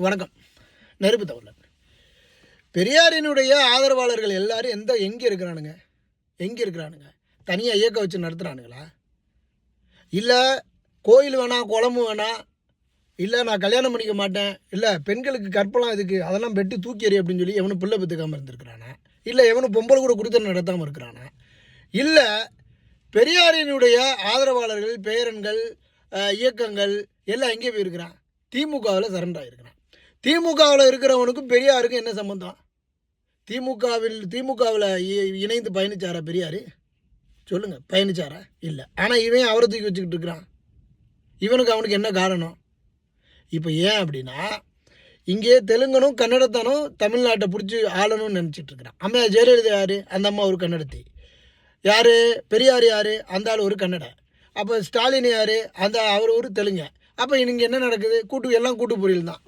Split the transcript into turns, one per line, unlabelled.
வணக்கம். நெருப்பு தவறன். பெரியாரினுடைய ஆதரவாளர்கள் எல்லாரும் எங்கே இருக்கிறானுங்க? தனியாக இயக்க வச்சு நடத்துகிறானுங்களா? இல்லை கோயில் வேணாம், குளம்பு வேணாம், இல்லை நான் கல்யாணம் பண்ணிக்க மாட்டேன், இல்லை பெண்களுக்கு கற்பலாம் இதுக்கு அதெல்லாம் பெட்டு தூக்கி எறி அப்படின்னு சொல்லி எவனும் பிள்ளை பெற்றுக்காமல் இருந்திருக்கிறானா? இல்லை எவனும் பொம்பளை கூட குடித்தனம் நடத்தாமல் இருக்கிறானா? இல்லை பெரியாரினுடைய ஆதரவாளர்கள், பேரன்கள், இயக்கங்கள் எல்லாம் எங்கே போயிருக்கிறான்? திமுகவில் சரண்டர் ஆகிருக்கிறான். திமுகவில் இருக்கிறவனுக்கும் பெரியாருக்கும் என்ன சம்பந்தம்? திமுகவில் இணைந்து பயணிச்சாரா பெரியார்? சொல்லுங்கள், பயணிச்சாரா? இல்லை. ஆனால் இவன் அவரை தூக்கி வச்சுக்கிட்டு இருக்கிறான். அவனுக்கு என்ன காரணம்? இப்போ ஏன் அப்படின்னா, இங்கே தெலுங்கனும் கன்னடத்தானும் தமிழ்நாட்டை பிடிச்சி ஆளணும்னு நினச்சிட்டு இருக்கிறான். அம்மா ஜெயலலிதா யார்? அந்த அம்மா ஒரு கன்னடத்தி. யார்? பெரியார் யார்? அந்த ஆள் ஒரு கன்னட. அப்போ ஸ்டாலின் யார்? அவர் ஒரு தெலுங்க. அப்போ இங்கே என்ன நடக்குது? எல்லாம் கூட்டு பொரியல் தான்.